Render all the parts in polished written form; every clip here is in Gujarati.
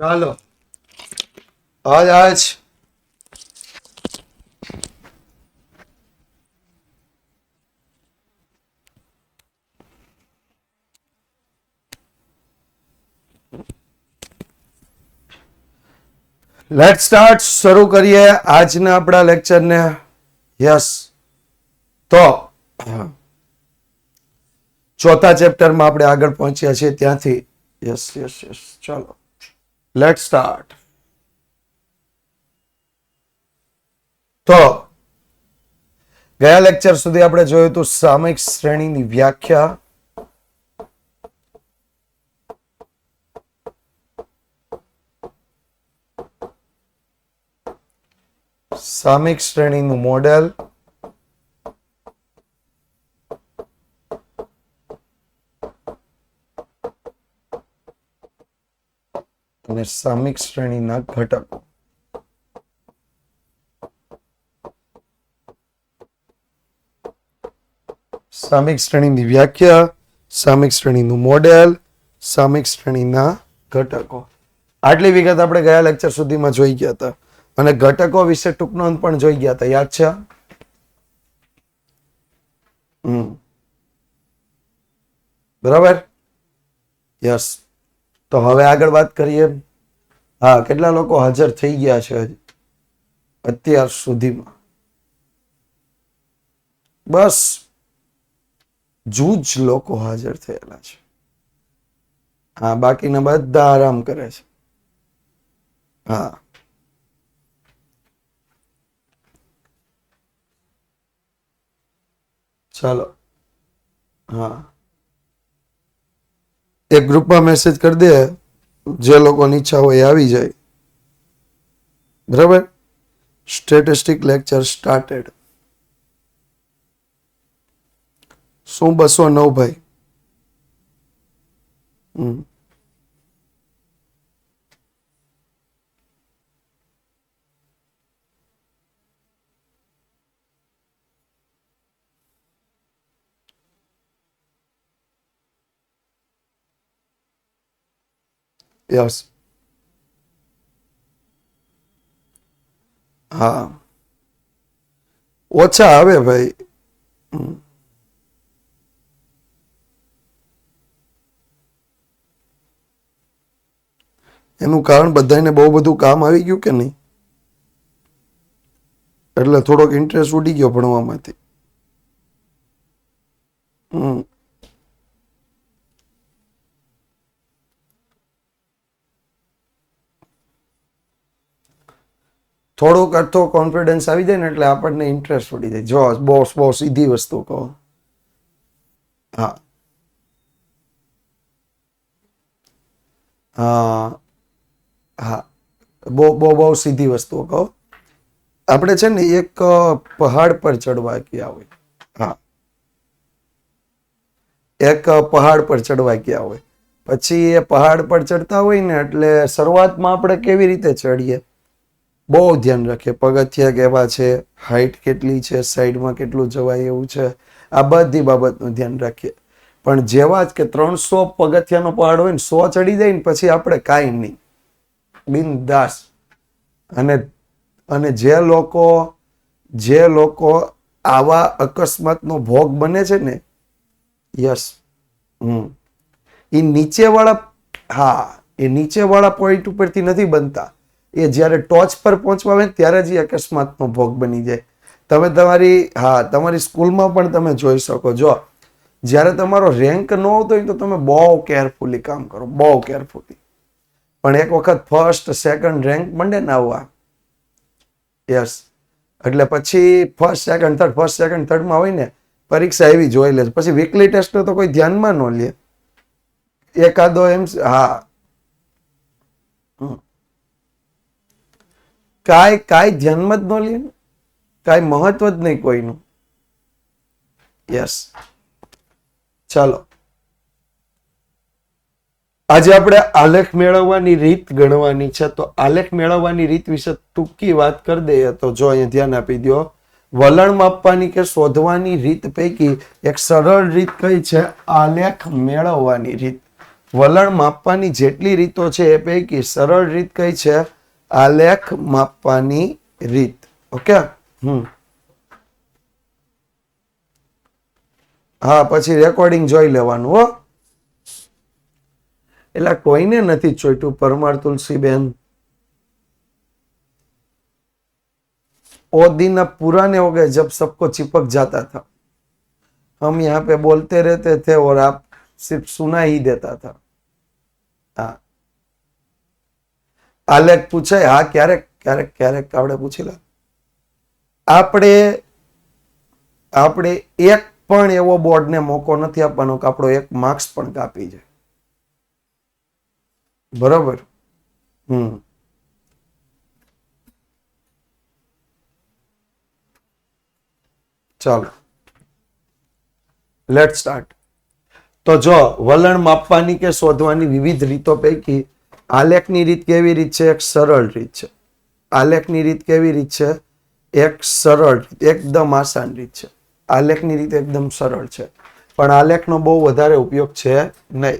ચાલો આજ લેટ સ્ટાર્ટ શરૂ કરીએ આજના આપણા લેક્ચરને. યસ, તો ચોથા ચેપ્ટરમાં આપણે આગળ પહોંચ્યા છીએ ત્યાંથી. યસ યસ યસ, ચાલો લેટ સ્ટાર્ટ. તો ગયા લેક્ચર સુધી આપણે જોયું હતું સામયિક શ્રેણીની વ્યાખ્યા, સામયિક શ્રેણીનું મોડેલ, અને સામયિક શ્રેણીના ઘટકો. સામયિક શ્રેણીની વ્યાખ્યા, સામયિક શ્રેણીનું મોડેલ, સામયિક શ્રેણીના ઘટકો. આટલી વિગત આપણે ગયા લેક્ચર સુધીમાં જોઈ ગયા હતા અને ઘટકો વિશે ટૂંક નોંધ પણ જોઈ ગયા હતા. યાદ છે? બરાબર? યસ. તો હવે આગળ વાત કરીએ. હા, કેટલા લોકો હાજર થઈ ગયા છે અત્યાર સુધીમાં? બસ જૂજ લોકો હાજર થયેલા છે. હા, બાકીના બધા આરામ કરે છે. હા, ચાલો. હા, એક ગ્રુપમાં મેસેજ કરી દે, જે લોકોની ઈચ્છા હોય આવી જાય. બરાબર? Statistic lecture started. શું 209 ભાઈ? યસ. હા, ઓછા આવે ભાઈ. એનું કારણ બધાને બહુ બધું કામ આવી ગયું કે નહીં, એટલે થોડોક ઇન્ટરેસ્ટ ઉડી ગયો ભણવામાંથી. થોડોક અર્થો કોન્ફિડન્સ આવી જાય ને એટલે આપણને ઇન્ટરેસ્ટ ઉડી જાય. જો બહુ સીધી વસ્તુ કહો. હા હા હા, બહુ સીધી વસ્તુઓ કહો. આપણે છે ને એક પહાડ પર ચડવા ગયા હોય. હા, એક પહાડ પર ચડવા ગયા હોય. પછી એ પહાડ પર ચડતા હોય ને એટલે શરૂઆતમાં આપણે કેવી રીતે ચડીએ બહુ ધ્યાન રાખીએ. પગથિયા કેવા છે, હાઈટ કેટલી છે, સાઈડમાં કેટલું જવાય એવું છે, આ બધી બાબતનું ધ્યાન રાખીએ. પણ જેવા જ કે 300 પગથિયાનો પહાડ હોય ને 100 ચડી જાય ને પછી આપણે કાંઈ નહીં, બિનદાસ. અને જે લોકો આવા અકસ્માતનો ભોગ બને છે ને, યસ, એ નીચેવાળા પોઈન્ટ ઉપરથી નથી બનતા. એ જ્યારે ટોચ પર પહોંચવા આવે ત્યારે જ એ અકસ્માતનો ભોગ બની જાય. તમે તમારી સ્કૂલમાં પણ તમે જોઈ શકો. જો જ્યારે તમારો રેન્ક ન આવતો હોય તો તમે બહુ કેરફુલી કામ કરો, બહુ કેરફુલી. પણ એક વખત ફર્સ્ટ સેકન્ડ રેન્ક મંડે ને આવવા, યસ, એટલે પછી ફર્સ્ટ સેકન્ડ થર્ડમાં હોય ને પરીક્ષા એવી જોઈ લે. પછી વીકલી ટેસ્ટ તો કોઈ ધ્યાનમાં ન લે. એકાદો એમ, હા, કાંઈ ધ્યાનમાં જ ન લે, કાંઈ મહત્વ જ નહીં કોઈનું. યસ, ચાલો. આજે આપણે આલેખ મેળવવાની રીત ગણવાની છે. તો આલેખ મેળવવાની રીત વિશે ટૂંકી વાત કરી દઈએ તો જો અહીંયા ધ્યાન આપી દો. વલણ માપવાની કે શોધવાની રીત પૈકી એક સરળ રીત કઈ છે? આલેખ મેળવવાની રીત. વલણ માપવાની જેટલી રીતો છે એ પૈકી સરળ રીત કઈ છે? આલેખ માપવાની રીત. ઓકે. હા, પછી રેકોર્ડિંગ જોઈ લેવાનું હો. એટલે કોઈને નથી ચોઈટું. પરમાર તુલસીબેન, ओ दिन अब पुराने हो गए जब सबको चिपक जाता था. हम यहाँ पे बोलते रहते थे और आप सिर्फ सुना ही देता था. हाँ, આલેખ પૂછાય. હા, ક્યારેક ક્યારેક ક્યારેક આપણે પૂછી લે. આપણે એક પણ એવો બોર્ડને મોકો નથી આપવાનો કે આપણો એક માર્ક્સ પણ કાપી જાય. બરોબર. ચાલો, લેટ સ્ટાર્ટ. તો જો વલણ માપવાની કે શોધવાની વિવિધ રીતો પૈકી આલેખની રીત કેવી રીત છે? એક સરળ રીત છે. આલેખની રીત કેવી રીત છે? એક સરળ રીત, એકદમ આસાન રીત છે. આલેખની રીત એકદમ સરળ છે, પણ આલેખનો બહુ વધારે ઉપયોગ છે નહીં.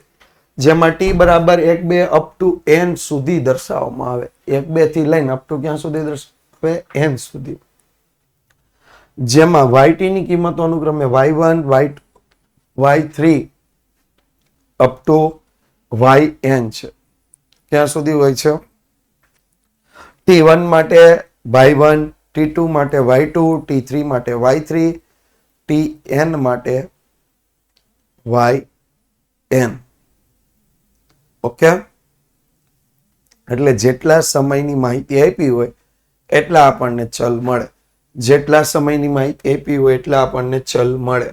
જેમાં t બરાબર 1 2 અપ ટુ n સુધી દર્શાવવામાં આવે. 1 2 થી લઈને અપ ટુ ક્યાં સુધી દર્શાવે? n સુધી. જેમાં yt ની કિંમતો અનુક્રમે y1 y3 up to yn છે. ક્યાં સુધી હોય છે? t1 માટે y1, t2 માટે y2, t3 માટે y3, tn માટે yn. ઓકે. એટલે જેટલા સમયની માહિતી આપી હોય એટલા આપણને ચલ મળે. જેટલા સમયની માહિતી આપી હોય એટલા આપણને ચલ મળે.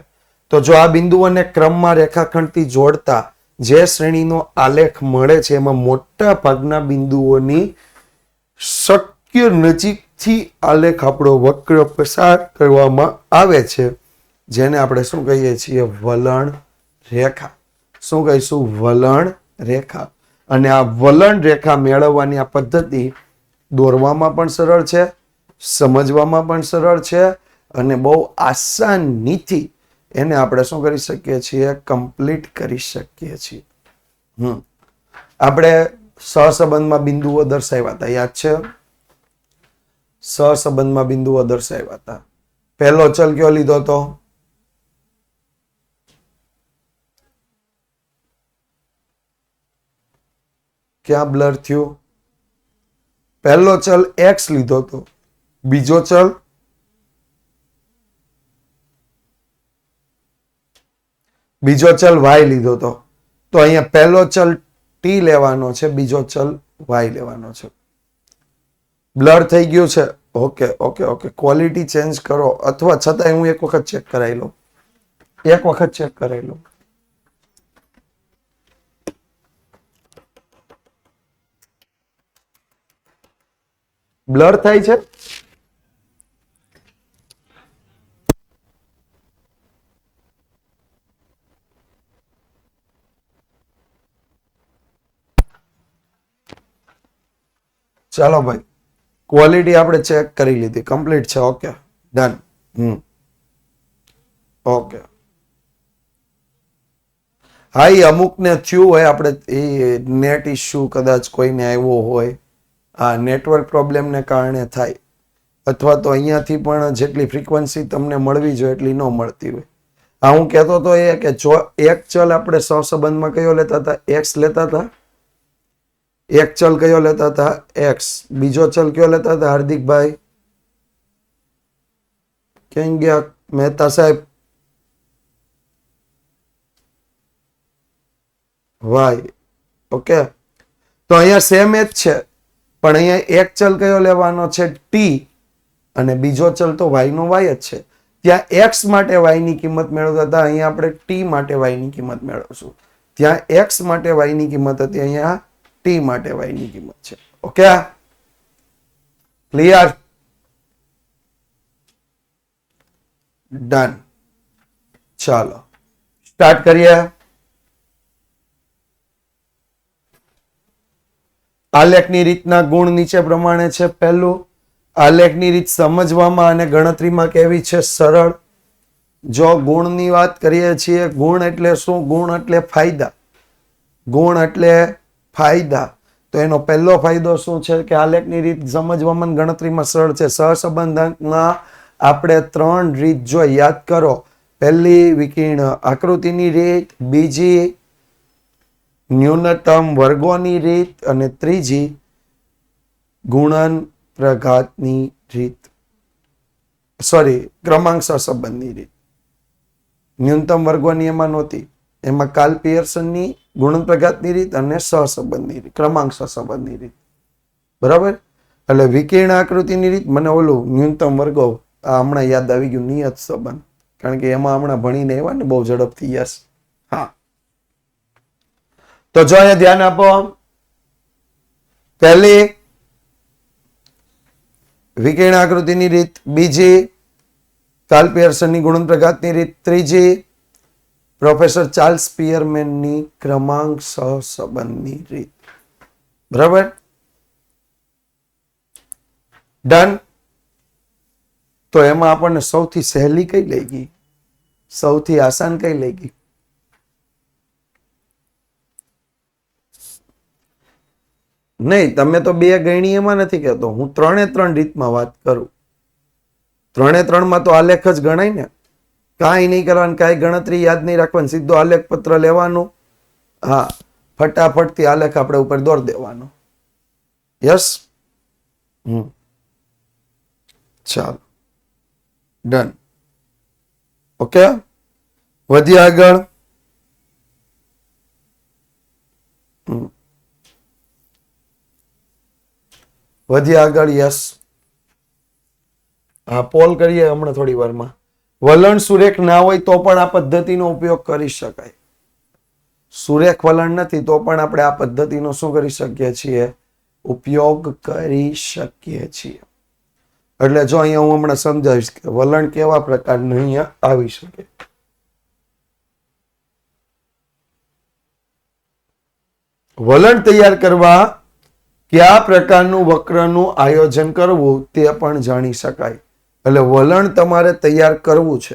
તો જો આ બિંદુઓને ક્રમમાં રેખાખંડથી જોડતા જે શ્રેણીનો આલેખ મળે છે એમાં મોટા ભાગના બિંદુઓની શક્ય નજીકથી આલેખ આપણો વક્ર પસાર કરવામાં આવે છે, જેને આપણે શું કહીએ છીએ? વલણ રેખા. શું કહીશું? વલણ રેખા. અને આ વલણ રેખા મેળવવાની આ પદ્ધતિ દોરવામાં પણ સરળ છે, સમજવામાં પણ સરળ છે, અને બહુ આસાનીથી એને આપણે શું કરી શકીએ છીએ? કમ્પ્લીટ કરી શકીએ છીએ. આપણે સહસંબંધમાં બિંદુઓ દર્શાવ્યા હતા, યાદ છે? સહસંબંધમાં બિંદુઓ દર્શાવ્યા હતા. પહેલો ચલ કયો લીધો હતો? ક્યાં બ્લર થયું? પહેલો ચલ x લીધો હતો. બીજો ચલ y લીધો હતો. તો અહીંયા પહેલો ચલ t લેવાનો છે, બીજો ચલ y લેવાનો છે. બ્લર થઈ ગયું છે. Okay okay okay. Quality change કરો, અથવા છતાંય હું એક વખત ચેક કરાવી લઉં. બ્લર થાય છે. ચાલો ભાઈ, ક્વોલિટી આપણે ચેક કરી લીધી, કમ્પ્લીટ છે. Okay, done. ઓકે. હા, એ અમુકને થયું હોય, આપણે એ નેટ ઇશ્યુ કદાચ કોઈને આવ્યો હોય, આ નેટવર્ક પ્રોબ્લેમને કારણે થાય, અથવા તો અહીંયાથી પણ જેટલી ફ્રીક્વન્સી તમને મળવી જોઈએ એટલી ન મળતી હોય. હા, હું કહેતો તો એ કે જો એક ચલ આપણે સહસંબંધમાં કયો લેતા હતા? x લેતા હતા. એક ચલ કયો લેતા હતા? x. બીજો ચલ કયો લેતા હતા હાર્દિકભાઈ? ક્યાં ગયા મહેતા સાહેબ? y. ઓકે. તો અહીંયા સેમ જ છે, પણ અહીંયા એક ચલ કયો લેવાનો છે? t, અને બીજો ચલ તો y નો y જ છે. ત્યાં x માટે y ની કિંમત મેળવતા હતા, અહીંયા આપણે t માટે y ની કિંમત મેળવશું. ત્યાં x માટે y ની કિંમત હતી, અહીંયા t માટે y ની કિંમત છે. Okay, clear? ડન. ચાલો સ્ટાર્ટ કરીએ. આલેખની રીતના ગુણ નીચે પ્રમાણે છે. પહેલું, આલેખની રીત સમજવામાં અને ગણતરીમાં કેવી છે? સરળ. જો ગુણની વાત કરીએ છીએ, ગુણ એટલે શું? ગુણ એટલે ફાયદા. ગુણ એટલે ફાયદા. તો એનો પહેલો ફાયદો શું છે કે આલેખની રીત સમજવામાં ગણતરીમાં સરળ છે. સહસંબંધમાં આપણે 3 રીત જો યાદ કરો. પહેલી વિકર્ણ આકૃતિની રીત, બીજી ન્યૂનતમ વર્ગોની રીત અને ત્રીજી ગુણન પ્રઘાતની રીત. ક્રમાંક સહસંબંધની રીત. ન્યૂનતમ વર્ગોની એમાં નહોતી. એમાં કાર્લ પિયર્સનની ગુણન પ્રઘાતની રીત અને સહસંબંધની રીત, ક્રમાંક સહસંબંધની રીત. બરાબર. એટલે વિકર્ણ આકૃતિની રીત, મને ઓલું ન્યૂનતમ વર્ગો આ હમણાં યાદ આવી ગયું, નિયત સંબંધ, કારણ કે એમાં હમણાં ભણીને આવ્યા ને બહુ ઝડપથી. યસ. હા, તો જો અહીંયા ધ્યાન આપો. પહેલી વિકર્ણ આકૃતિની રીત, બીજી કાર્લ પિયર્સનની ગુણન પ્રઘાતની રીત, ત્રીજી પ્રોફેસર ચાર્લ્સ સ્પીયરમેનની ક્રમાંક સહસંબંધની રીત. બરાબર. ડન. તો એમાં આપણને સૌથી સહેલી કઈ લઈ ગઈ? સૌથી આસાન કઈ લઈ ગઈ? નહીં, તમે તો 2 ગણિયમાં નથી કહેતો, હું 3 રીતમાં વાત કરું. 3 માં તો આલેખ જ ગણાય ને. કાંઈ નહીં કરવાનું, કાંઈ ગણતરી યાદ નહીં રાખવાની, સીધો આલેખ પત્ર લેવાનું. હા, ફટાફટથી આલેખ આપણે ઉપર દોર દેવાનો. યસ. ચાલો, ડન. ઓકે, વધીએ આગળ. યસ. હા, પોલ કરીએ હમણાં થોડી વારમાં. વલણ સુરેખ ના હોય તો પણ આ પદ્ધતિનો ઉપયોગ કરી શકાય. સુરેખ વલણ નથી તો પણ આપણે આ પદ્ધતિનો શું કરી શકીએ છીએ? ઉપયોગ કરી શકીએ છીએ. એટલે જો અહીંયા હું હમણાં સમજાવીશ કે વલણ કેવા પ્રકારનું અહીંયા આવી શકે. વલણ તૈયાર કરવા કયા પ્રકારનું વક્રનું આયોજન કરવું તે પણ જાણી શકાય. એટલે વલણ તમારે તૈયાર કરવું છે,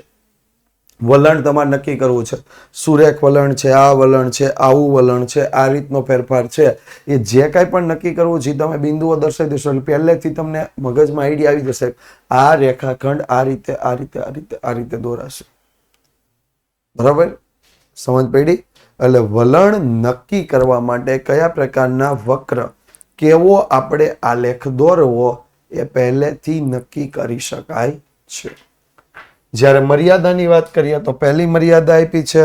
વલણ તમારે નક્કી કરવું છે. સુરેખ વલણ છે, આ વલણ છે, આવું વલણ છે, આ રીતનો ફેરફાર છે, એ જે કાંઈ પણ નક્કી કરવું છે તમે બિંદુઓ દર્શાવી દેશો એટલે પહેલેથી તમને મગજમાં આઈડિયા આવી જશે. આ રેખાખંડ આ રીતે આ રીતે આ રીતે આ રીતે દોરાશે. બરાબર, સમજ પડી? એટલે વલણ નક્કી કરવા માટે કયા પ્રકારના વક્ર, કેવો આપણે આલેખ દોરવો એ પહેલેથી નક્કી કરી શકાય છે. જ્યારે મર્યાદાની વાત કરીએ તો પહેલી મર્યાદા આપી છે,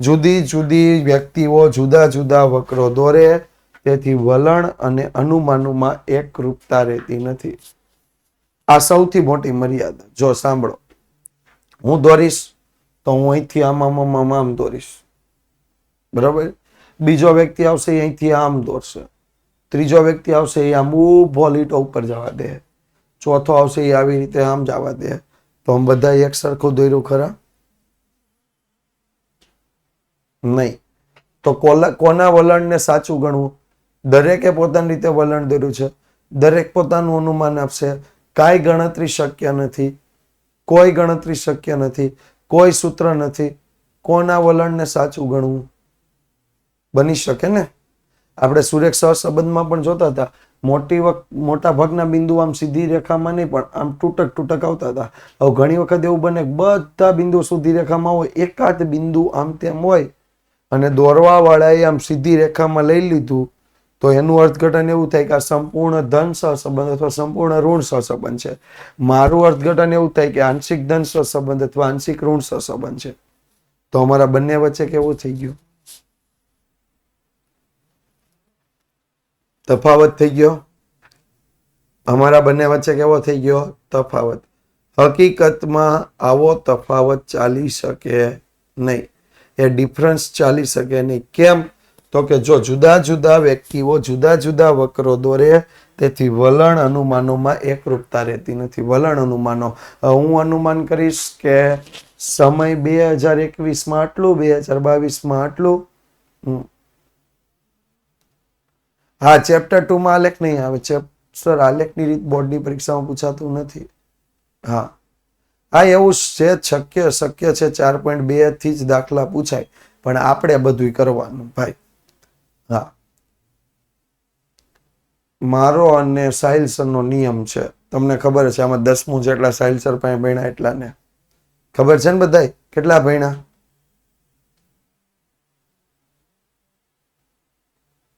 જુદી જુદી વ્યક્તિઓ જુદા જુદા વક્રો દોરે તેથી વલણ અને અનુમાનોમાં એકરૂપતા રહેતી નથી. આ સૌથી મોટી મર્યાદા. જો સાંભળો, હું દોરીશ તો હું અહીંથી આમ દોરીશ. બરાબર. બીજો વ્યક્તિ આવશે એ અહીંથી આમ દોરશે. ત્રીજો વ્યક્તિ આવશે એ આમ ઊભો લીટો ઉપર જવા દે. ચોથો આવશે એ આવી રીતે આમ જવા દે. તો આમ બધા એક સરખું દોર્યું ખરા? નહીં. તો કોના વલણને સાચું ગણવું? દરેકે પોતાની રીતે વલણ દોર્યું છે, દરેક પોતાનું અનુમાન આપશે. કાંઈ ગણતરી શક્ય નથી, કોઈ ગણતરી શક્ય નથી, કોઈ સૂત્ર નથી. કોના વલણને સાચું ગણવું? બની શકે ને. આપણે સુરેખ સહસંબંધમાં પણ જોતા હતા, મોટા ભાગના બિંદુ આમ સીધી રેખામાં નહીં પણ આમ તૂટક આવતા હતા. હવે ઘણી વખત એવું બને બધા બિંદુ સીધી રેખામાં હોય, એકાદ બિંદુ આમ તેમ હોય અને દોરવા વાળાએ આમ સીધી રેખામાં લઈ લીધું તો એનું અર્થઘટન એવું થાય કે આ સંપૂર્ણ ધન સહસંબંધ અથવા સંપૂર્ણ ઋણ સહસંબંધ છે. મારું અર્થઘટન એવું થાય કે આંશિક ધન સહસંબંધ અથવા આંશિક ઋણ સહસંબંધ છે. તો અમારા બંને વચ્ચે કેવું થઈ ગયું? તફાવત થઈ ગયો. અમારા બંને વચ્ચે કેવો થઈ ગયો? તફાવત. હકીકતમાં આવો તફાવત ચાલી શકે નહીં, એ ડિફરન્સ ચાલી શકે નહીં. કેમ? તો કે જો જુદા જુદા વ્યક્તિઓ જુદા જુદા વક્રો દોરે તેથી વલણ અનુમાનોમાં એકરૂપતા રહેતી નથી. વલણ અનુમાનો, હું અનુમાન કરીશ કે સમય 2021માં આટલું, 2022માં આટલું. હા, ચેપ્ટર 2 માં આલેખ નહીં આવે. સર આલેખની રીત બોર્ડની પરીક્ષામાં પૂછાતું નથી. હા, એવું છે, શક્ય છે 4.2 થી જ દાખલા પૂછાય, પણ આપણે બધું કરવાનું ભાઈ. હા, મારો અને સાહિલ સરનો નિયમ છે. તમને ખબર છે આમાં 10મું જેટલા સાહિલ સર પાસે ભણ્યા એટલા ને ખબર છે ને બધાય કેટલા ભણ્યા?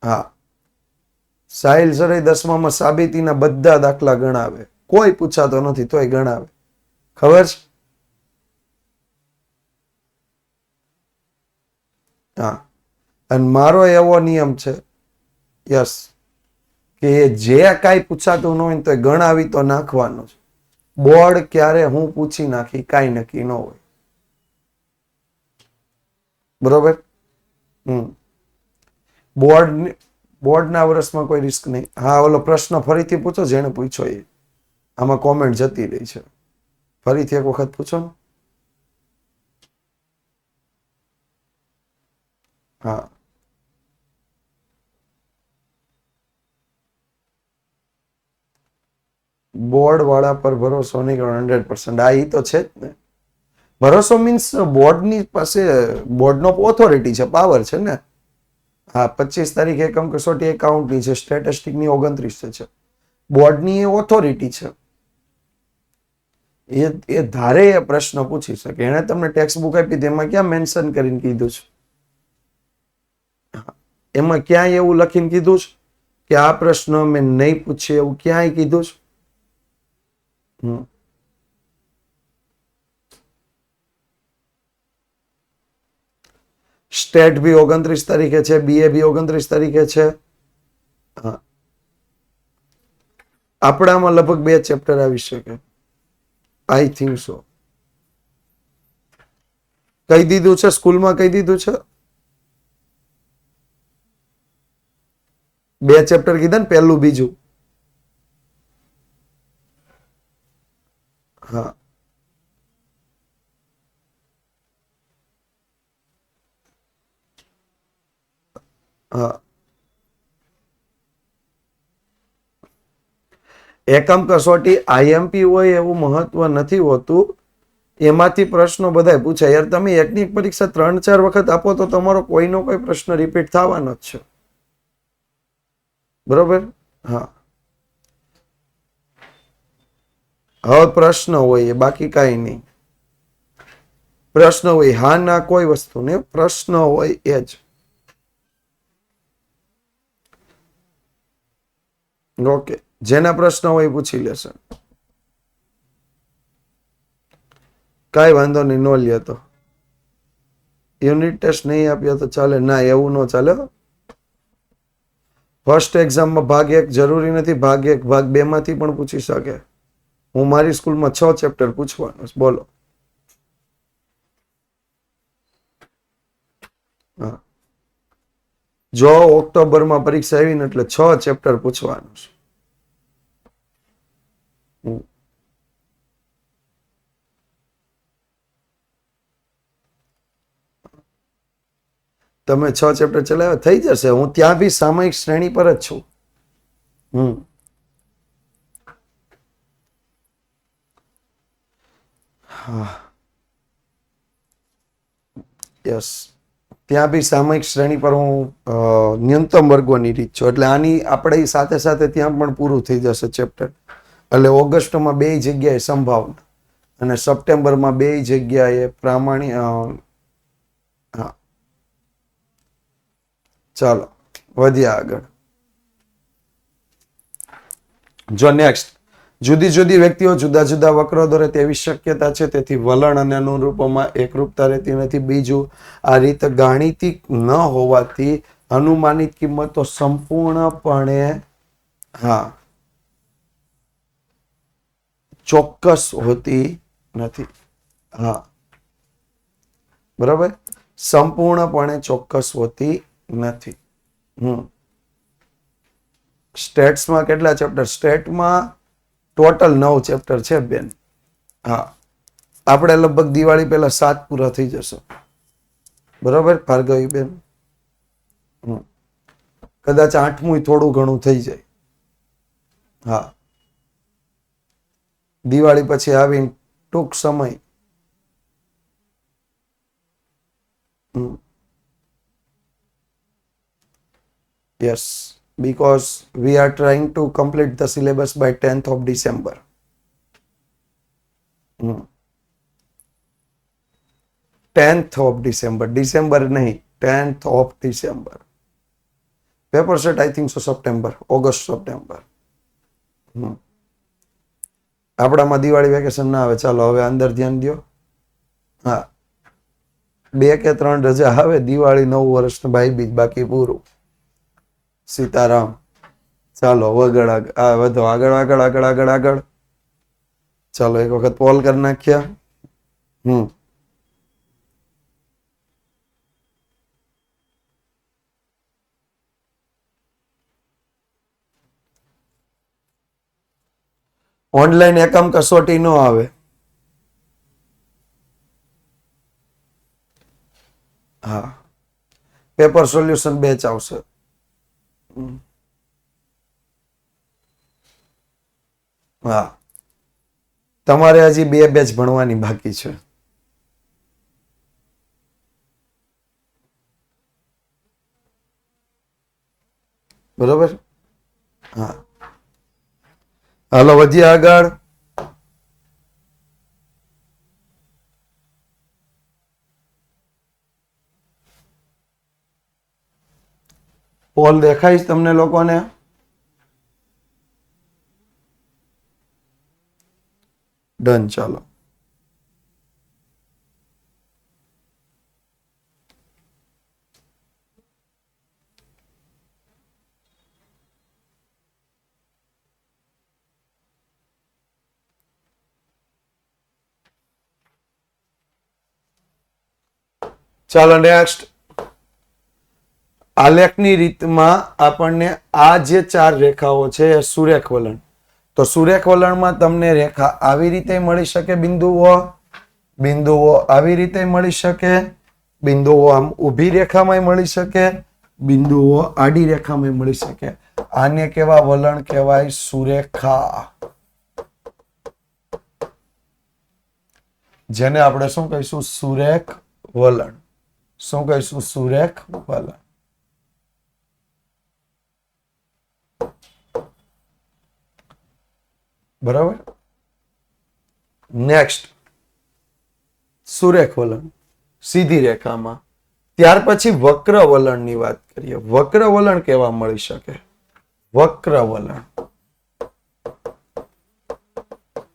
હા, સાહિલ સર 10મામાં સાબિતીના બધા દાખલા ગણાવે. કોઈ પૂછાતો નથી તોય ગણાવે. ખબર છે? હા, અને મારો એવો નિયમ છે, યસ, કે જે કાંઈ પૂછાતું ન હોય તો ગણાવી તો નાખવાનું જ. બોર્ડ ક્યારે હું પૂછી નાખી કાંઈ નક્કી ન હોય. બરોબર? બોર્ડ બોર્ડના વર્ષમાં કોઈ રિસ્ક નહીં. હા, ઓલો પ્રશ્ન ફરીથી પૂછો જેને પૂછ્યો એ. આમાં કોમેન્ટ જતી રહી છે. ફરીથી એક વખત પૂછો ને. હા, બોર્ડ વાળા પર ભરોસો નહીં કરો 100%. આ ઈ તો છે જ ને. ભરોસો મીન્સ બોર્ડની પાસે બોર્ડનો ઓથોરિટી છે, પાવર છે ને. હા, 25 તારીખે એકમ કસોટી એકાઉન્ટની છે, સ્ટેટિસ્ટિકની 29 છે. બોર્ડની એ ઓથોરિટી છે. એ ધારે એ પ્રશ્ન પૂછી શકે. એણે તમને ટેક્સ્ટ બુક આપી તેમાં ક્યાં મેન્શન કરીને કીધું છે? એમાં ક્યાંય એવું લખીને કીધું છે કે આ પ્રશ્ન મેં નહીં પૂછે એવું ક્યાંય કીધું છે? સ્ટેટ બી 29 તારીખે છે, બીએ બી 29 તારીખે છે. હા, આપણામાં લગભગ 2 ચેપ્ટર આવી શકે. I think so. કહી દીધું છે સ્કૂલમાં, કહી દીધું છે. 2 ચેપ્ટર કીધા ને, પહેલું બીજું. હા, હા. એકમ કસોટી આઈએમપી હોય એવું મહત્વ નથી હોતું. એમાંથી પ્રશ્નો બધાય પૂછાય. યાર તમે એકની એક પરીક્ષા 3-4 વખત આપો તો તમારો કોઈનો કોઈ પ્રશ્ન રિપીટ થવાનો જ છે. બરોબર? હા. હવે પ્રશ્ન હોય બાકી કાંઈ નહીં. પ્રશ્ન હોય, હા ના કોઈ વસ્તુ નહીં, પ્રશ્ન હોય એ જ. ઓકે, જેના પ્રશ્ન હોય એ પૂછી લેશે. કાંઈ વાંધો નહીં, નો લે તો. યુનિટ ટેસ્ટ નહીં આપ્યો તો ચાલે? ના, એવું ન ચાલે. ફર્સ્ટ એક્ઝામમાં ભાગ 1 જરૂરી નથી, ભાગ 1 ભાગ 2 માંથી પણ પૂછી શકે. હું મારી સ્કૂલમાં 6 ચેપ્ટર પૂછવાનું છે. બોલો. હા, જો ઓક્ટોબરમાં પરીક્ષા આવી ને એટલે 6 ચેપ્ટર પૂછવાનું છે. તમે 6 ચેપ્ટર ચલાવ્યા થઈ જશે. હું ત્યાં બી સામયિક શ્રેણી પર જ છું. હા, યસ. ત્યાં બી સામયિક શ્રેણી પર હું ન્યૂનતમ વર્ગોની રીત છું. એટલે આની આપણે સાથે સાથે ત્યાં પણ પૂરું થઈ જશે ચેપ્ટર. એટલે ઓગસ્ટમાં 2 જગ્યાએ સંભાવના અને સપ્ટેમ્બરમાં 2 જગ્યાએ પ્રામાણિક. હા, ચાલો વધ્યા આગળ. જો નેક્સ્ટ, જુદી જુદી વ્યક્તિઓ જુદા જુદા વક્રો દોરે તેવી શક્યતા છે, તેથી વલણ અને અનુરૂપોમાં એકરૂપતા રહેતી નથી. બીજું, આ રીત ગાણિતિક ન હોવાથી અનુમાનિત કિંમતો સંપૂર્ણપણે હા ચોક્કસ હોતી નથી. હા, બરાબર. સંપૂર્ણપણે ચોક્કસ હોતી નથી. સ્ટેટ્સમાં કેટલા ચેપ્ટર? સ્ટેટમાં ટોટલ 9 ચેપ્ટર છે બેન. હા, આપણે લગભગ દિવાળી પહેલા 7 પૂરા થઈ જશે. બરોબર ભાર્ગવી બેન? કદાચ 8મું થોડું ઘણું થઈ જાય. હા, દિવાળી પછી આવીને ટૂંક સમય. Yes, because we are trying to complete the syllabus by 10th of December. 10th of December. December नहीं, 10th of December. Paper set I think so September, August, September. આપણામાં દિવાળી વેકેશન ના આવે. ચાલો હવે અંદર ધ્યાન દો. હા, 2 કે 3 રજા આવે, દિવાળી, નવું વર્ષ, ભાઈ બીજ, બાકી પૂરું. સીતારામ. ચાલો વગડ વધો આગળ આગળ આગળ આગળ આગળ. ચાલો એક વખત પોલ કરી નાખ્યા. ઓનલાઈન એકમ કસોટી નો આવે. હા, પેપર સોલ્યુશન બેચ આવશે. હા, તમારે હજી 2 બેચ ભણવાની બાકી છે. બરોબર. હા, હાલો વધીએ આગળ. પોલ દેખાઈશ તમને લોકોને? ડન. ચાલો ચાલો નેક્સ્ટ. આલેખની રીતમાં આપણને આ જે 4 રેખાઓ છે એ સુરેખ વલણ. તો સુરેખ વલણમાં તમને રેખા આવી રીતે મળી શકે, બિંદુઓ આવી રીતે મળી શકે, બિંદુઓ આમ ઊભી રેખામાં મળી શકે, બિંદુઓ આડી રેખામાં મળી શકે. આને કેવા વલણ કહેવાય? સુરેખા. જેને આપણે શું કહીશું? સુરેખ વલણ. શું કહીશું? સુરેખ વલણ. બરાબર. નેક્સ્ટ, સુરેખ વલણ સીધી રેખામાં. ત્યાર પછી વક્ર વલણની વાત કરીએ. વક્ર વલણ કેવા મળી શકે? વક્ર વલણ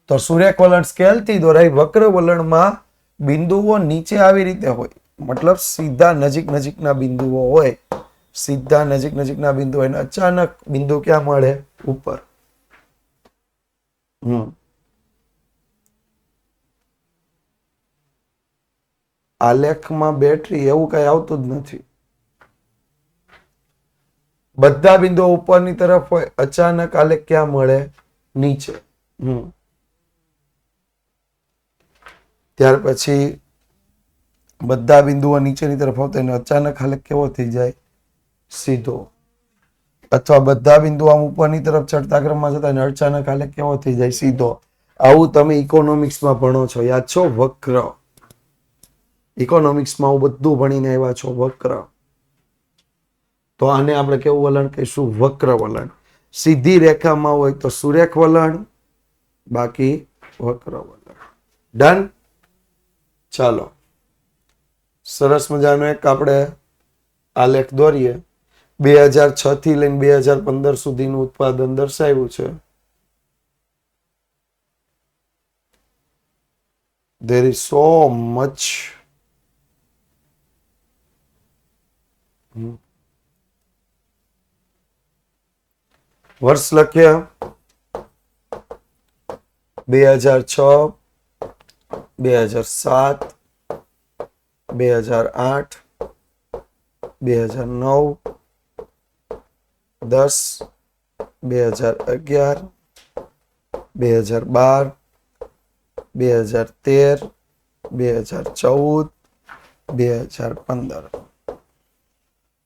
તો સુરેખ વલણ સ્કેલથી દોરાય. વક્ર વલણમાં બિંદુઓ નીચે આવી રીતે હોય, મતલબ સીધા નજીક નજીકના બિંદુઓ હોય. સીધા નજીક નજીકના બિંદુ હોય, અચાનક બિંદુ ક્યાં મળે? ઉપર. આલેખમાં બેટરી એવું કઈ આવતું જ નથી. બધા બિંદુઓ ઉપરની તરફ હોય, અચાનક આલેખ ક્યાં મળે? નીચે. ત્યાર પછી બધા બિંદુઓ નીચેની તરફ આવતા એને અચાનક આલેખ કેવો થઈ જાય? સીધો. અથવા બધા બિંદુઓ આમ ઉપરની તરફ ચડતા ક્રમમાં જતા અને અચાનક આલેખ કેવો થઈ જાય? સીધો. આવું તમે ઇકોનોમિક્સમાં ભણો છો, યાદ છો? વક્ર. ઇકોનોમિક્સમાં આવું બધું ભણીને આવ્યા છો. વક્ર. તો આને આપણે કેવું વલણ કહીશું? વક્ર વલણ. સીધી રેખામાં હોય તો સુરેખ વલણ, બાકી વક્ર વલણ. ડન. ચાલો સરસ મજાનો એક આપણે આલેખ દોરીએ. 2006 થી લઈને 2015 સુધીનું ઉત્પાદન દર્શાવ્યું છે. There is so much વર્ષ લખ્યા 2006, 2007, 2008, 2009, 10, 2011, 2012, 2013, 2014, 2015.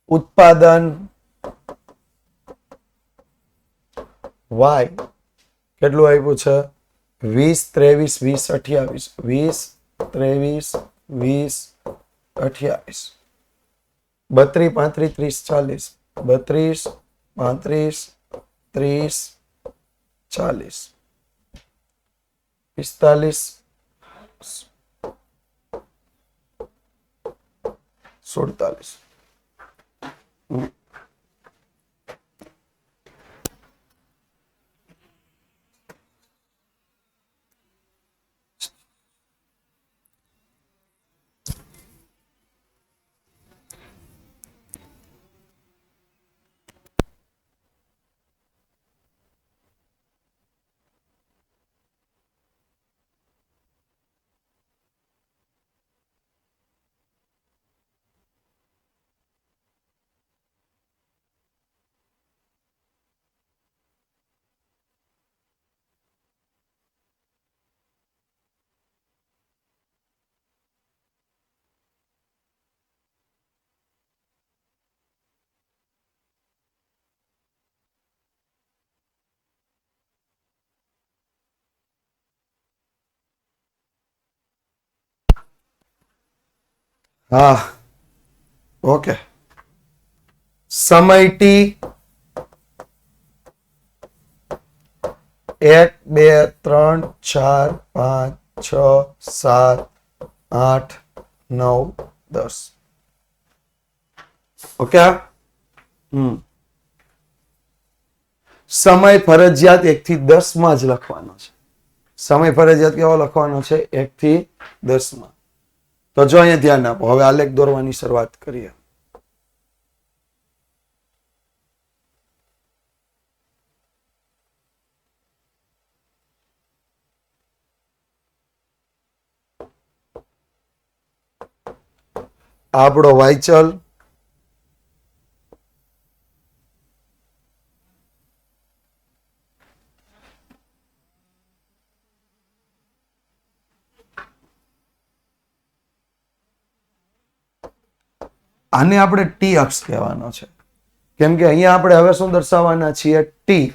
ઉત્પાદન વાય કેટલું આપ્યું છે? 20, 23, 20, 28, 20, 23, 20, 28, 32, 35, 30, 40, 32, 35, 30, 40, 45, 47. હા, ઓકે. સમય ટી 1, 2, 3, 4, 5, 6, 7, 8, 9, 10. ઓકે. સમય ફરજિયાત 1 થી 10 માં જ લખવાનો છે. સમય ફરજિયાત કેવો લખવાનો છે? 1 થી 10 માં. તો જો અહીંયા ધ્યાન આપો. હવે આલેખ દોરવાની શરૂઆત કરીએ. આપણો વાયચલ, આને આપણે ટી અક્ષ કહેવાનો છે. કેમ કે અહીંયા આપણે હવે શું દર્શાવવાના છીએ? ટી.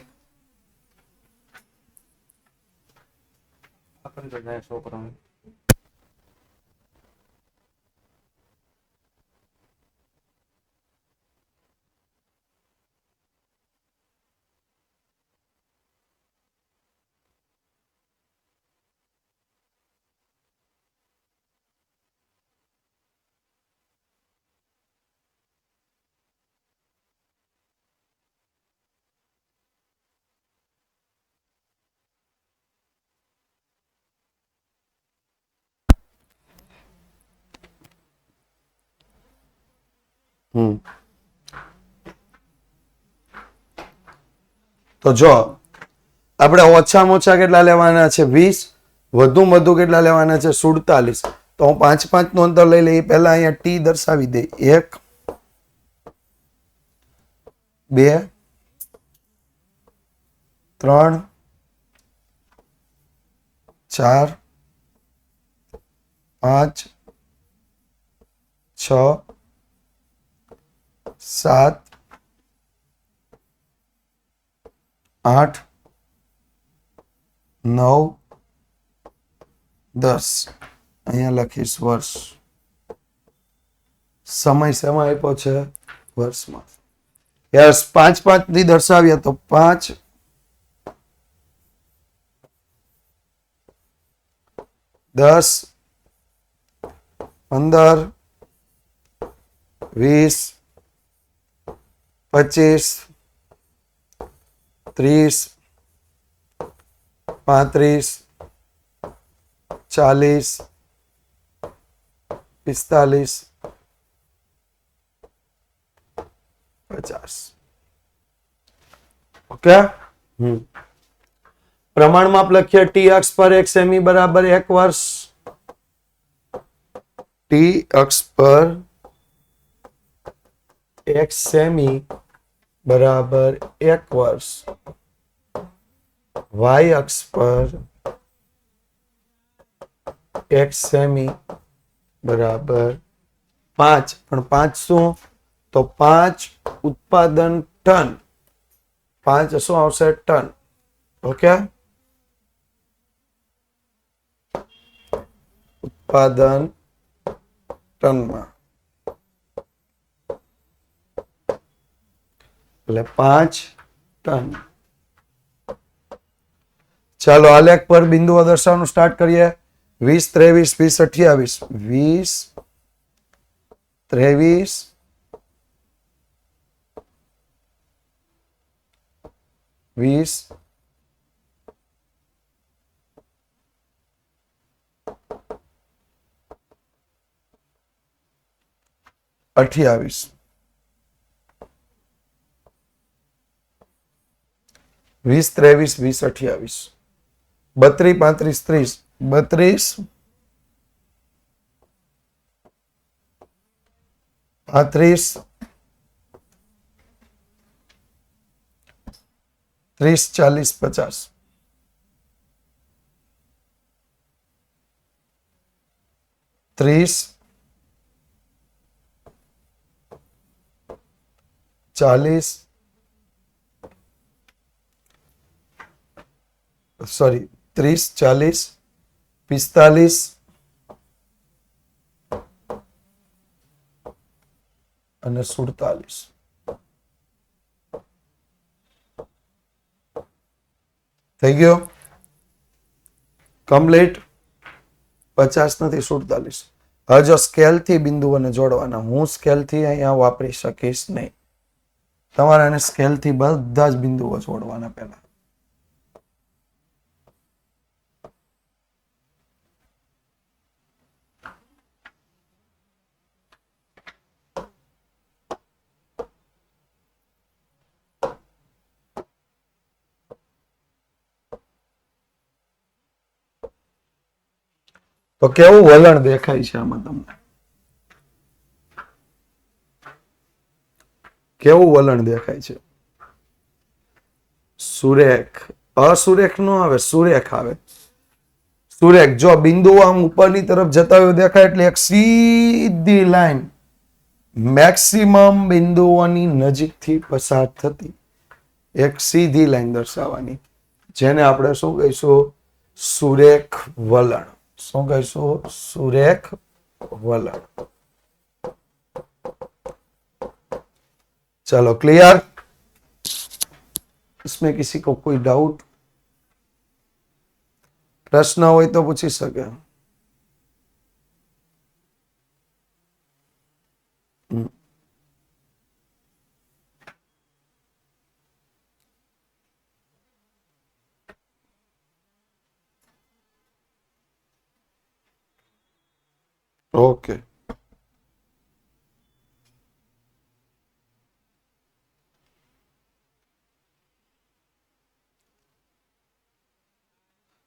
તો જો આપણે ઓછામાં ઓછા કેટલા લેવાના છે? 20. વધુમાં વધુ કેટલા લેવાના છે? 47. તો હું 5, 5 નું અંતર લઈ લઈ. પહેલા અહીંયા ટી દર્શાવી દે. 1, 2, 3, 4, 5, 6, 7, 8, 9, 10. અહીંયા લખીશ વર્ષ. સમય શેમાં આપ્યો છે? વર્ષમાં. યસ, 5, 5 થી દર્શાવીએ તો 5, 10, 15, 20, 25, 30, 35, 40, 45, 50. ઓકે. પ્રમાણ માપ લખીએ. ટી અક્ષ પર 1 સેમી બરાબર 1 વર્ષ. ટી અક્ષ પર 1 સેમી બરાબર 1 વર્ષ. વાય અક્ષ પર 1 સેમી બરાબર 5. પણ 5 શું? તો 5 ઉત્પાદન ટન. 5 શું આવશે? ટન. ઓકે. ઉત્પાદન ટનમાં. એટલે 5 ટન. ચાલો આલેખ પર બિંદુઓ દર્શાવવાનું સ્ટાર્ટ કરીએ. 20, 23, 20, 23, 28, 20, 23, 20, 28, 32, 35, 30, 32, 30, 40, 50, 30, 40, sorry, 30, 40, 45 અને 47. થઈ ગયો કમ્પ્લીટ. 50 નથી 47. હવે જો સ્કેલ થી બિંદુઓને જોડવાના, હું સ્કેલ થી અહીંયા વાપરી શકીશ નહીં. તમારે આને સ્કેલ થી બધા જ બિંદુઓ જોડવાના પહેલા. તો કેવું વલણ દેખાય છે આમાં તમને? કેવું વલણ દેખાય છે? સુરેખ. અસુરેખ નો આવે, સુરેખ આવે. સુરેખ. જો બિંદુઓ આમ ઉપરની તરફ જતા હોય દેખાય એટલે એક સીધી લાઈન મેક્સિમમ બિંદુઓની નજીકથી પસાર થતી એક સીધી લાઈન દર્શાવવાની, જેને આપણે શું કહીશું? સુરેખ વલણ. શું કહીશું? સુરેખ વલણ. चलो क्लियर? इसमें किसी को कोई डाउट, प्रश्न हो तो पूछी सके. ओके.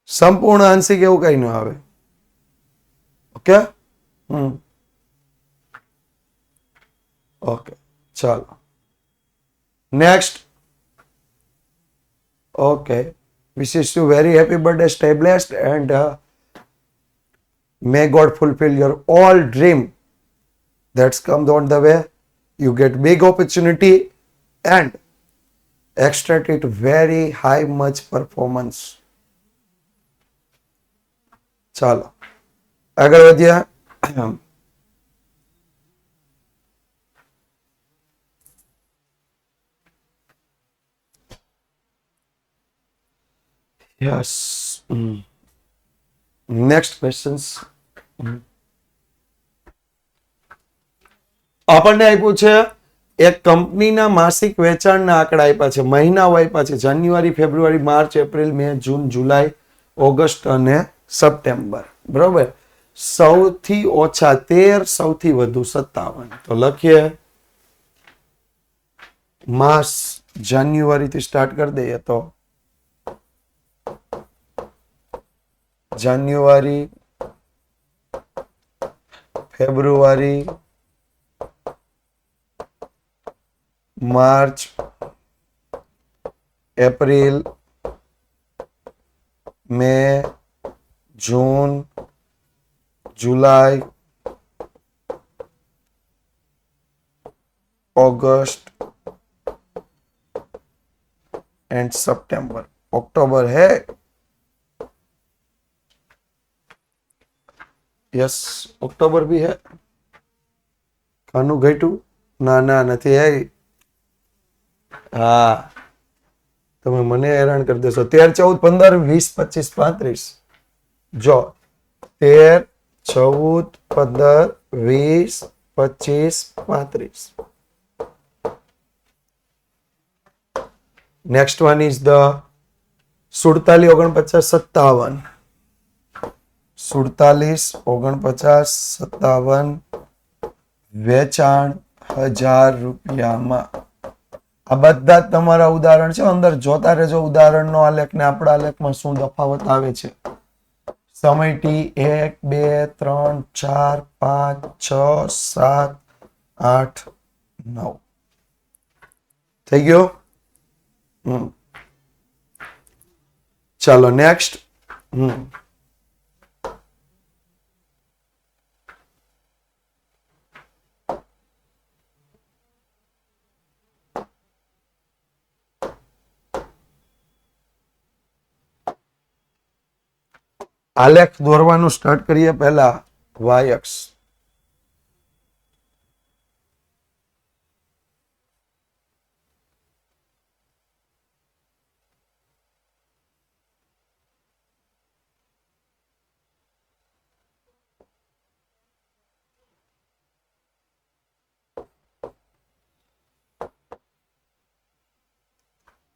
સંપૂર્ણ આંશિક એવું કઈ ન આવે. ઓકે. ઓકે ચાલો next. Okay, wishes you very happy birthday, stay blessed and may God fulfill your all dream that's come on the way. You get big opportunity and extract it very high much performance. ચાલો આગળ વધ્યા. Yes, next questions. આપણને આપ્યું છે એક કંપનીના માસિક વેચાણના આંકડા આપ્યા છે, મહિનાઓ આપ્યા છે, જાન્યુઆરી, February, March, April, May, June, July, August અને સપ્ટેમ્બર. બરોબર. સૌથી ઓછા 13, સૌથી વધુ 57. તો લખીએ માસ જાન્યુઆરી થી સ્ટાર્ટ કરી દઈએ તો January, February, March, April, May, June, July, August and सितंबर. अक्टूबर है? यस, अक्टूबर भी है. कानू घटू? ना ना नहीं है. હા, તમે મને હેરાન કરી દેશો. 13, 14, 15, 20, 25, 35. જો 13, 14, 15, 20, 25, 35. Next one is the 47, 49, 57. 47, 49, 57 વેચાણ 1000 રૂપિયામાં. આ બધા જ તમારા ઉદાહરણ છે. અંદર જોતા રહેજો ઉદાહરણનો આલેખ ને આપણા આલેખમાં શું તફાવત આવે છે. સમય ટી 1, 2, 3, 4, 5, 6, 7, 8, 9 થઈ ગયો. ચાલો નેક્સ્ટ. આલેખ દોરવાનું સ્ટાર્ટ કરીએ પહેલા y અક્ષ.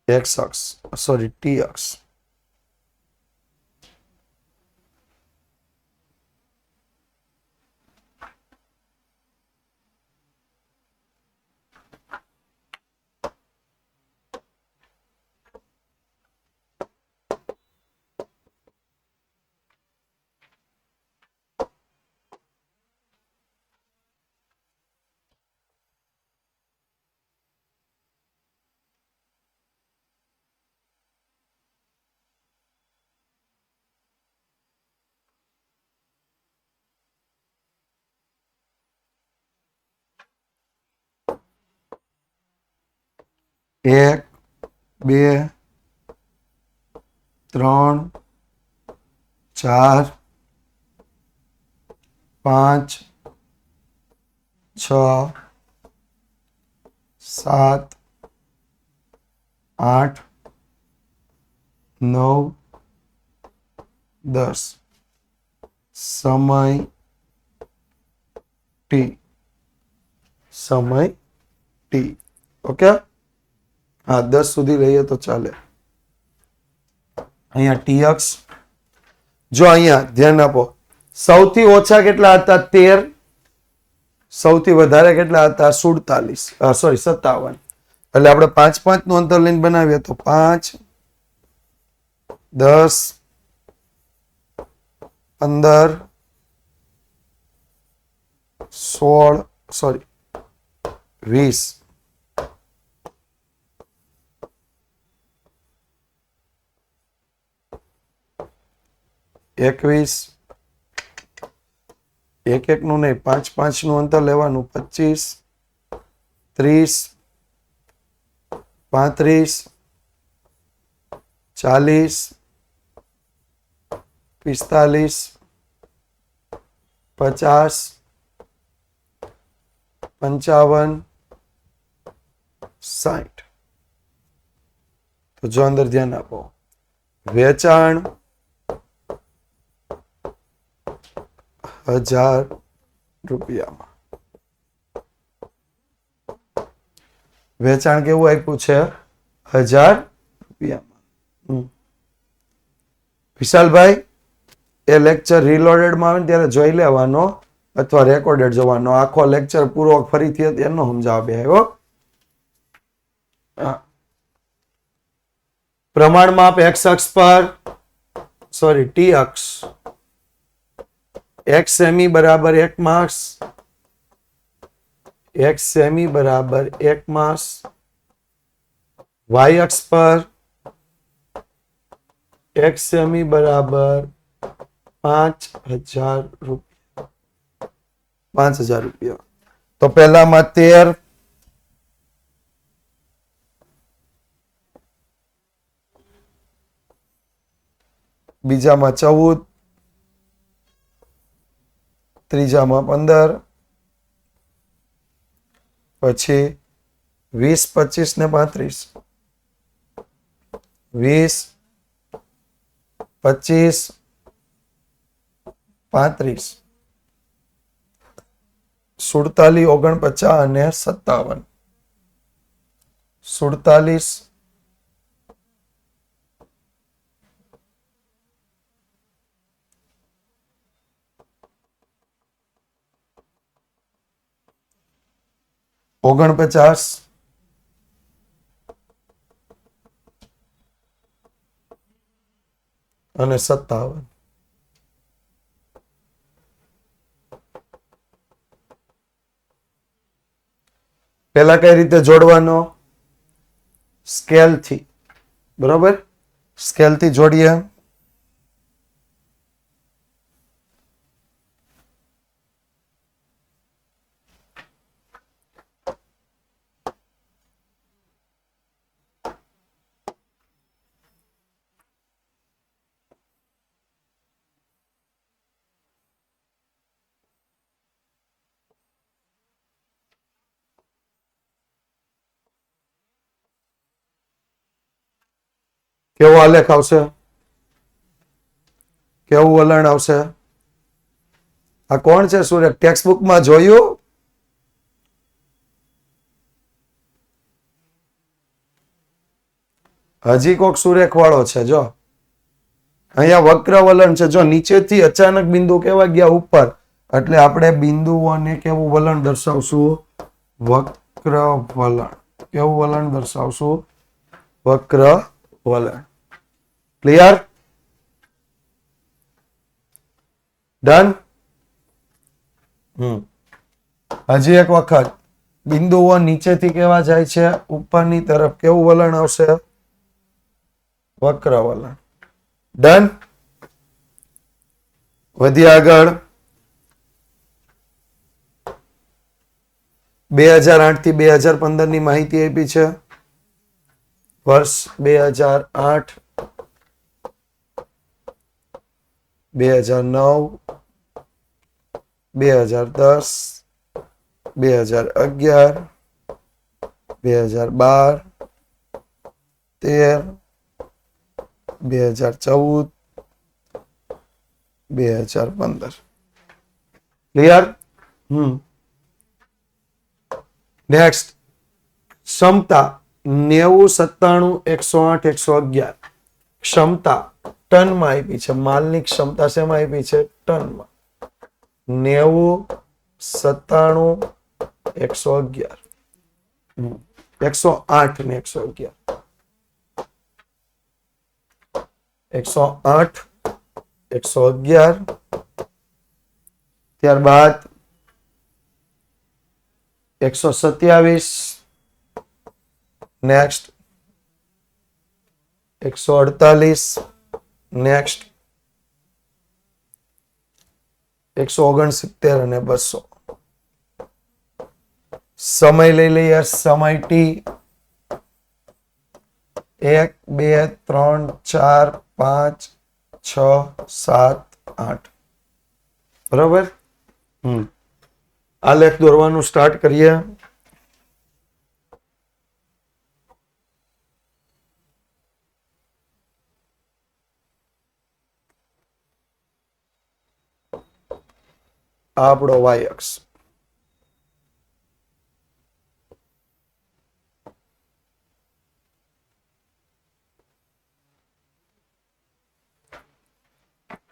x અક્ષ સોરી t અક્ષ. એક, બે, 3, 4, 5, 6, 7, 8, 9, 10. સમય ટી. સમય ટી. ઓકે. હા, 10 સુધી લઈએ તો ચાલે. અહીંયા ટી અક્ષ. જો અહીંયા ધ્યાન આપો. સૌથી ઓછા કેટલા હતા? 13. સૌથી વધારે કેટલા હતા? 47. સોરી 57. એટલે આપણે 5, 5 નું અંતર લઈને બનાવીએ તો 5, 10, 15, 16 સોરી 20. 21. 1, 1 નું નહીં 5, 5 નું અંતર લેવાનું. 25, 30, 35, 40, 45, 50, 55, 60. તો જો અંદર ધ્યાન આપો. વેચાણ 1000 રૂપિયામાં. વેચાણ કેવું આપ્યું છે? 1000 રૂપિયામાં. વિશાલભાઈ, એ લેક્ચર રીલોડેડમાં આવે ને ત્યારે જોઈ લેવાનો અથવા રેકોર્ડેડ જોવાનો. આખો લેક્ચર પૂરો ફરીથી એનો સમજાવવા બે આવ્યો. પ્રમાણ માપ x અક્ષ પર સોરી t અક્ષ x સેમી બરાબર 1 માસ. x સેમી બરાબર 1 માસ. y અક્ષ પર x સેમી બરાબર 5000 રૂપિયા. 5000 રૂપિયા. તો પહેલામાં 13, બીજામાં 14, ત્રીજામાં 15, પછી 20, 25 ને 35. 20, 25, 35. 47, 49 અને 57. 47, 49 અને 57. પેલા કઈ રીતે જોડવાનો? સ્કેલ થી. બરોબર, સ્કેલ થી જોડીએ. કેવો આલેખ આવશે? કેવું વલણ આવશે? આ કોણ છે સૂર્ય? ટેક્સ્ટ બુકમાં જોયું? હજી કોક સુરેખ વાળો છે. જો અહીંયા વક્ર વલણ છે. જો નીચેથી અચાનક બિંદુ કેવા ગયા ઉપર, એટલે આપણે બિંદુઓને કેવું વલણ દર્શાવશું? વક્ર વલણ. કેવું વલણ દર્શાવશું? વક્ર વલણ. ક્લિયર? ડન? હજી એક વખત, બિંદુઓ નીચેથી કેવા જાય છે? ઉપરની તરફ. કેવું વલણ આવશે? વક્ર વલણ. ડન? વધી આગળ. 2008 થી 2015 ની માહિતી આપી છે. વર્ષ 2008, 2009, 2010, 2011, 2012, 13, 2014, 2015. ક્લિયર? નેક્સ્ટ, ક્ષમતા 90, 97, 108, 111. ક્ષમતા ટનમાં આપી છે. માલની ક્ષમતા શેમાં આપી છે? ટનમાં. 90, 97, 111. 108 ને 111. 108, 111. ત્યારબાદ 127. નેક્સ્ટ 148. નેક્સ્ટ 169 અને 200. સમય લઈ લઈએ. સમય ટી 1, 2, 3, 4, 5, 6, 7, 8. બરાબર? આલેખ દોરવાનું સ્ટાર્ટ કરીએ. આપણો વાય અક્ષ.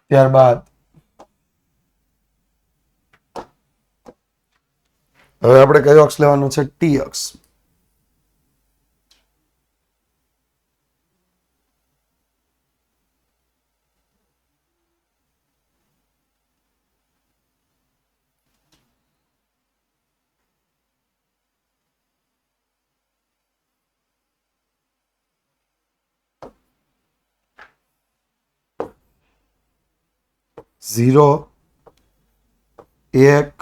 ત્યારબાદ હવે આપણે કયો અક્ષ લેવાનો છે? ટી અક્ષ. ઝીરો, 1,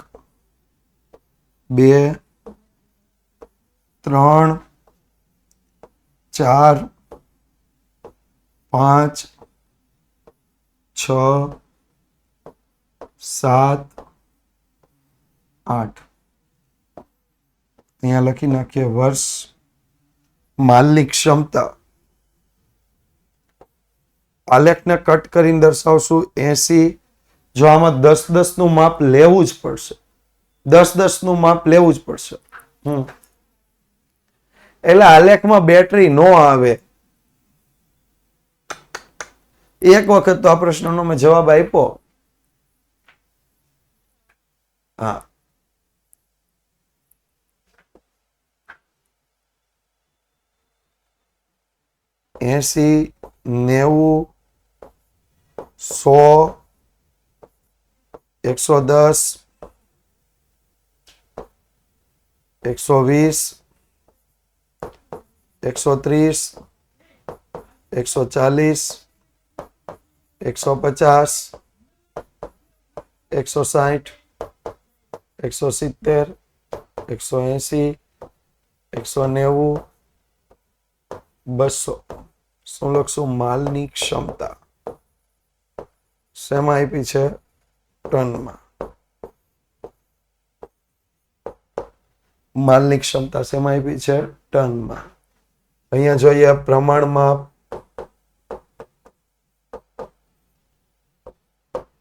2, 3, 4, 5, 6, 7, 8. અહીંયા લખી નાખીએ વર્ષ માલની ક્ષમતા. આલેખને કટ કરીને દર્શાવશું 80. જો આમાં 10-10 નું માપ લેવું જ પડશે, 10-10 નું માપ લેવું જ પડશે. એટલે આલેખમાં બેટરી નો આવે. એક વખત તો આ પ્રશ્નનો મેં જવાબ આપ્યો. હા, એસી, 90, 100, 110, 120, 130, 140, 150, 160, 170, 180, 190, 200. શું લખશું? માલની ક્ષમતા. શેમાં આપી છે? ટનમાં. માલની ક્ષમતા શેમાં આપી છે? ટનમાં. અહીંયા જોઈએ પ્રમાણમાં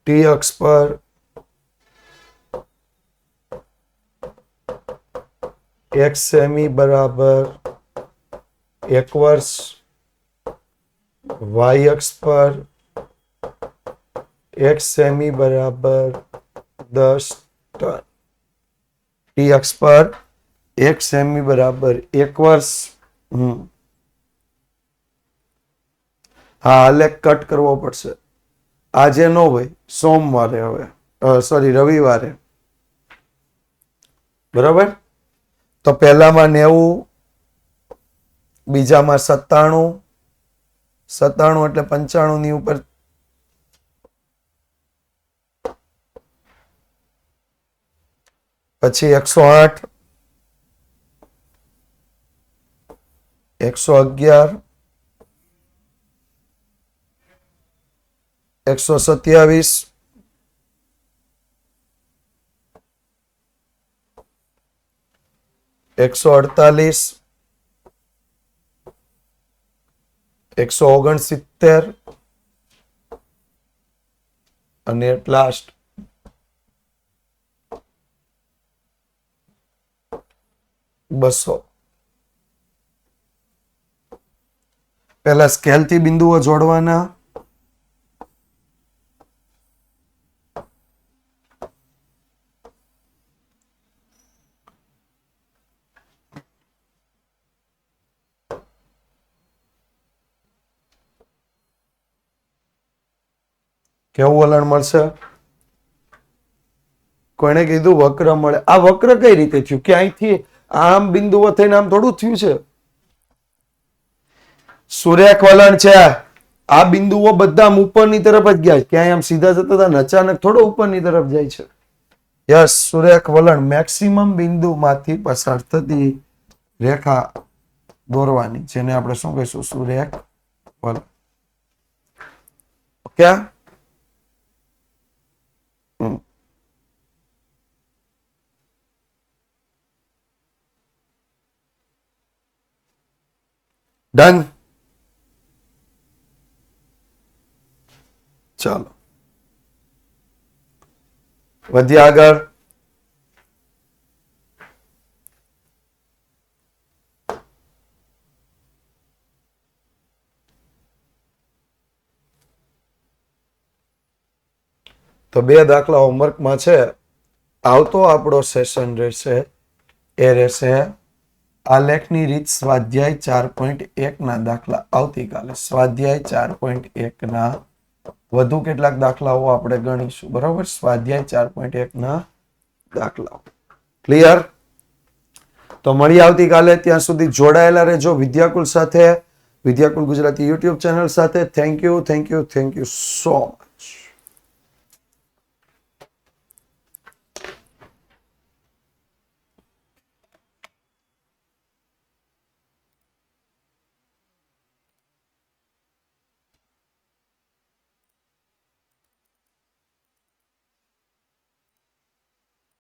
ટી અક્ષ પર 1 સેમી બરાબર 1 વર્ષ, વાય અક્ષ પર 1 સેમી બરાબર 10 ટન. ટી અક્ષ પર 1 સેમી બરાબર 1 વર્ષ. હા, આલેખ કટ કરવો પડશે. આજે નો ભાઈ, સોમવારે, હવે સોરી રવિવારે. બરાબર. તો પહેલામાં 90, બીજામાં 97, 97 એટલે 95 ની ઉપર પછી 108, 111, 127, 148, 169 અને એટ લાસ્ટ 200. પહેલા સ્કેલ થી બિંદુઓ જોડવાના. કેવું વલણ મળશે? કોઈને કીધું વક્ર મળે. આ વક્ર કઈ રીતે થયું? કે અહીંથી આમ બિંદુઓ થઈને આમ થોડું થયું છે. સુરેખ વલણ છે. આ બિંદુઓ બધા ઉપરની તરફ જ ગયા. ક્યાંય આમ સીધા જતા હતા, અચાનક થોડો ઉપરની તરફ જાય છે. યસ, સુરેખ વલણ. મેક્સિમમ બિંદુ માંથી પસાર થતી રેખા દોરવાની, જેને આપણે શું કહીશું? સુરેખ વલણ. Okay, done. ચાલો વધીએ આગળ. તો 2 દાખલા હોમવર્કમાં છે. આવતો આપણો સેશન રહેશે એ રહેશે આલેખની રીત સ્વાધ્યાય 4.1 ના દાખલા. આવતીકાલે સ્વાધ્યાય 4.1 ના વધુ કેટલાક દાખલાઓ આપણે ગણીશું. બરાબર, સ્વાધ્યાય 4.1 ના દાખલાઓ. ક્લિયર? તો મળી આવતીકાલે. ત્યાં સુધી જોડાયેલા રહેજો વિદ્યાકુલ સાથે, વિદ્યાકુલ ગુજરાતી યુટ્યુબ ચેનલ સાથે. Thank you so much.